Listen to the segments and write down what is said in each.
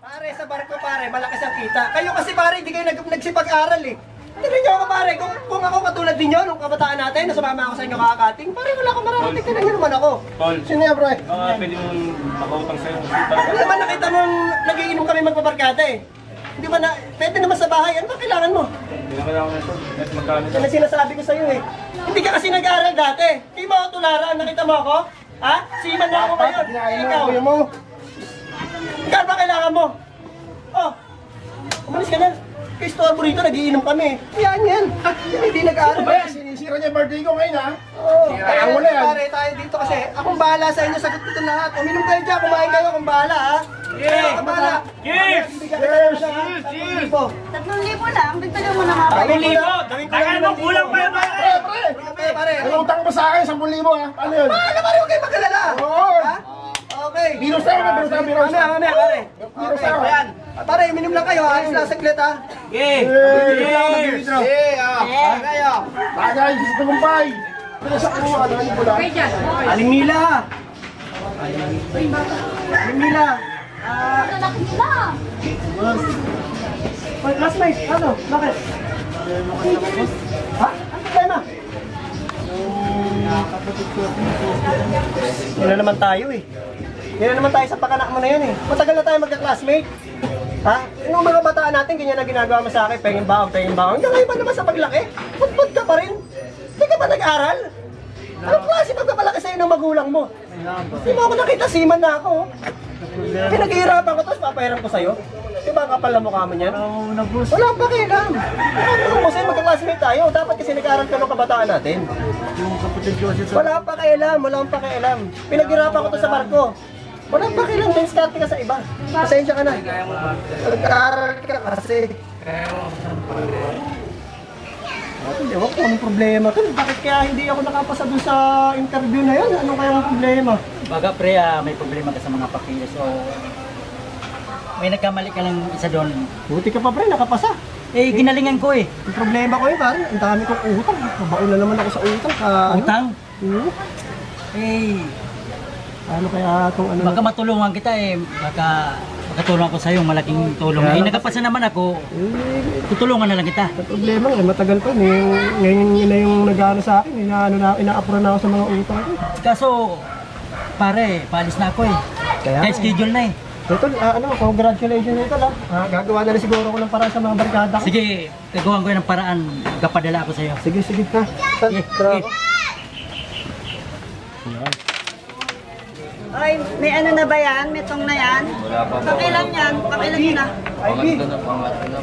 Pare, sa barko pare, malakas ang kita. Kayo kasi pare, hindi kayo nagsipag-aral eh. Tignan niyo ako pare, kung ako katulad ninyo, nung kabataan natin, nasumama ako sa inyo kakakating, pare wala akong mararating, tignan niyo naman ako. Tol, Sino yan, bro? pwede mong makautang sa'yo. Ano naman nakita nung nagiinom kami magpabarkada eh. Hindi ba na, pwede naman sa bahay, ano ba kailangan mo? Hindi naman ako nito. At magkano Yan ang sinasabi ko sa'yo eh. Hindi ka kasi nag-aaral dati. Hindi mo ako tularan, nakita mo ako? Ha? Siman na ako ngayon. Ikaw. Ikaw ba kailangan mo? Oh, umalis ka na. Kay Storbo rito, nagiinom kami. Yan. Hindi nag-aaral. Sinisira niya yung birthday ko ngayon ha? Oo. Siraan mo na yan. Pare, tayo dito kasi akong bahala sa inyo, sagot ko lahat. Uminom kayo dyan, kumain kayo, akong bahala ha. Akong bahala. Cheers! Cheers! 3,000 lang, dagdagan mo na nga. 3,000! Tagal mo, kulang pa yun, pare! Pare. Ano utang mo sa akin? 10,000 ha? Ano yun? Paano pare, huwag kayo magkalala. Oo! Ha? Okay. Biros tayo, biros tayo. Mamaya, pare. Biros tayo. Ayan. Pare, uminom lang kayo, alis lang saglit ha. Cheers! Tagay, sa tagumpay! Ano sa kuha? Ano yung pula? Aling Mila. Aling Mila. Lalaki nila. Oy, classmate, ano? Bakit? Ha? Ano problema? Yan na naman tayo eh. Yan na naman tayo sa pakanak mo na yan eh. Matagal na tayo magka-classmate. Ha? Yung mga bataan natin, ganyan na ginagawa mo sa akin. Pengin baon. Hanggang ngayon ba naman sa paglaki? Putput ka pa rin. Hindi ka ba nag-aral? Anong klase pagpapalaki sa'yo ng magulang mo? Hindi mo ako nakita, siman na ako. Pinaghihirapan ko, tapos papahiram ko sa'yo. Di ba ang kapal na mukha mo niyan? Wala pa kailan. Ano mo sa'yo, magka-classmate tayo. Dapat kasi nag-aaral ka ng kabataan natin. Wala pa kailan. Pinaghihirapan ko to sa barko. Wala pa kailan, din start ka sa iba. Pasensya ka na. Nag-aaral ka kasi. Hindi ako kung anong problema. Bakit kaya hindi ako nakapasa dun sa interview na yun? Ano kaya ang problema? Baga pre, may problema ka sa mga papilis o may nagkamali ka lang isa doon. Buti ka pa pre, nakapasa. Eh, ginalingan ko eh. Ang problema ko yun pare, ang dami kong utang. Mabaon na naman ako sa utang. Utang? Oo. Eh, Ano kaya itong ano? baka matulungan kita eh. Baka makatulong ako sa'yo, malaking tulong. Eh, nagkapasa naman ako, tutulungan na lang kita. Ang problema nga, matagal pa. Ngayon na yung nag-ano sa akin. Ina-apura na ako sa mga utang ko. Kaso, pare, paalis na ako eh. Kaya schedule na eh. Ito, congratulations ito lang. Gagawa na rin siguro ko ng paraan sa mga barkada ko. Sige, gagawin ko ng paraan. Kapadala ako sa'yo. Sige, ha. Sige, sige. Ay, may ano na ba yan? May tong na yan? Pakilan yan? Pakilan yun na. Ivy,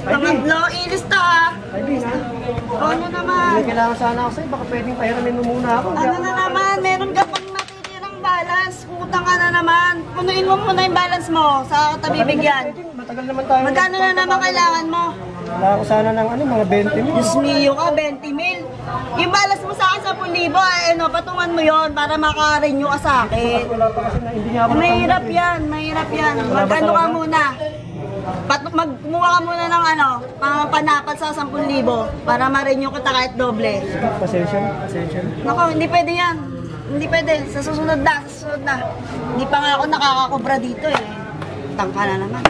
Pangatlo, ilista ah. Ivy, ha? Ano naman? May kailangan sana ako sa'yo. Baka pwedeng pahiramin mo muna ako. Ano na naman? Meron ka pang natitirang balance. Utang ka na naman. Punuin mo muna yung balance mo sa tabibigyan. Matagal naman tayo. Magkano na naman kailangan mo? Wala ako sana ng mga 20 mil. Diyos mio ka, 20 mil. Yung balance mo sa akin 10,000, patungan mo yon para maka-renew ka sa akin. Wala pa kasi na hindi niya ako Mahirap yan. Mag-ano ka muna. Magkumuha ka muna ng panapat sa 10,000 para ma-renew kita kahit doble. Pasensya na. Nako, hindi pwede yan. Hindi pwede. Sa susunod na. Hindi pa nga ako nakakakobra dito eh. Tangka na naman.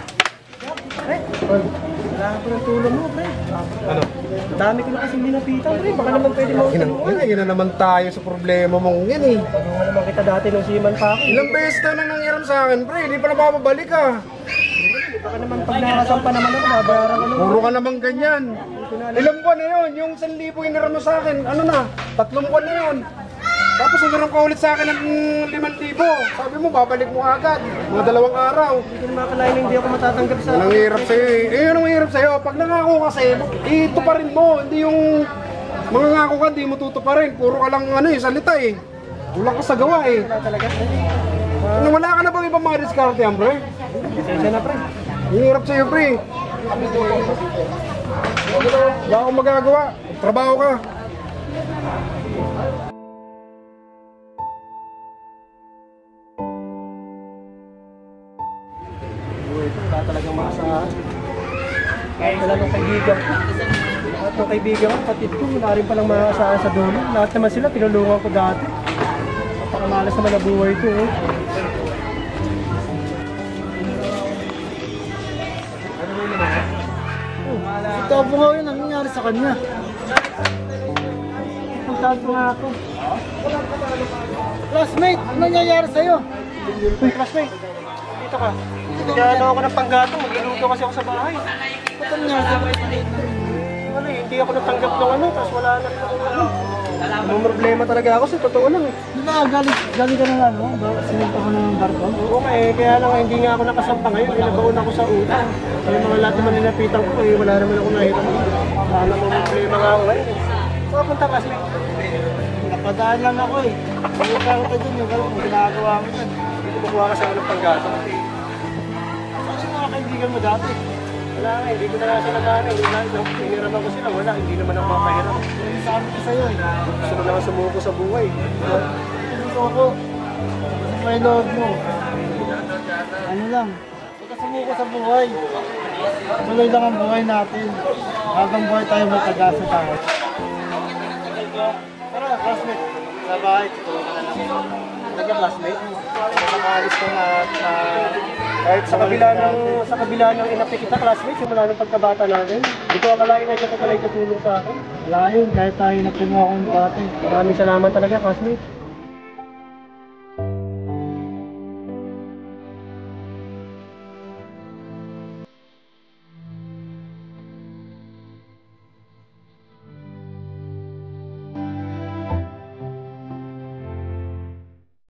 Pre, kailangan ko ng tulong mo, pre. Ano? Dami ko na kasi nilapitan, pre. Baka naman pwede mo tulungan. Yun na naman tayo sa problema mong yan eh. Tulungan naman kita dati nung siman pa ako. Ilang beses na nangyayari sa akin, pre. Hindi pa na babalik ka. Baka naman pag nakasampa naman ako, babayaran ka naman. Puro ka naman ganyan. Ilang buwan na yun? Yung 1,000 hiniram mo sa akin, ano na? 3 buwan na yun. Tapos hiniram ka ulit sa akin ng 5,000. Sabi mo, babalik mo agad. Mga 2 araw. Hindi ko naman akalain na hindi ako matatanggap sa... Nanghihirap sa'yo eh. Eh, yun ang mahirap sa'yo. Pag nangako kasi, ituparin mo. Hindi yung mga ngako ka, di mo tutuparin. Puro ka lang salita eh. Wala ka sa gawa eh. Wala talaga. Wala ka na bang ibang mga diskarte yan, pre? Pasensya na, pre. Hirap sa'yo, pre. Wala akong magagawa. Trabaho ka. Wala talagang maasahan. Wala nung kaibigan ko. Lahat ng kaibigan ko, kapatid ko, wala rin palang maasahan sa dulo. Lahat naman sila, tinulungan ko dati. Napakamalas naman na buhay ko eh. Nagkabungaw yun, ang nangyari sa kanya. Puntahan ko nga ako. Classmate, ano nangyayari sa'yo? Uy, classmate. Dito ka. Kaya ano ako ng panggatong, magluluto kasi ako sa bahay. Ba't ang nangyari? Wala eh, hindi ako natanggap ng ano, tapos wala na ano. Anong problema talaga ako, sa totoo lang eh. Di ba galing ka ng ano? Sinunta ko ng barko? Oo nga eh, kaya lang hindi nga ako nakasampa ngayon, binabaon ako sa utang. Kaya mga lahat naman nilapitan ko eh, wala naman ako nahiram. Wala namang problema nga ako ngayon eh. Papunta classmate. Napadaan lang ako eh. Yung karo ka dun, yung karo mo, ginagawa mo dun. Hindi ko makuha kasi ako ng panggatong. Kasi mga kaibigan mo dati. Wala nga, hindi ko na nga sila gana. Hiniraman ko sila, wala, hindi naman ako mapahiram. Sabi ko sa'yo eh. Gusto ko lang sumuko sa buhay. Gusto ko, may loob mo. Ano lang, pagkasumuko sa buhay. Tuloy lang ang buhay natin. Habang buhay tayo matagasa tayo. Tara, classmate. Sa bahay, tutulog ka na lang. Nagka-classmate. Nakaalis ko na kahit sa kabila ng inapi kita, classmate, simula ng pagkabata natin. Hindi ko akalain na siya pala tutulong sa akin. Wala yun, kahit tayo na kumuha akong dati. Maraming salamat talaga, classmate.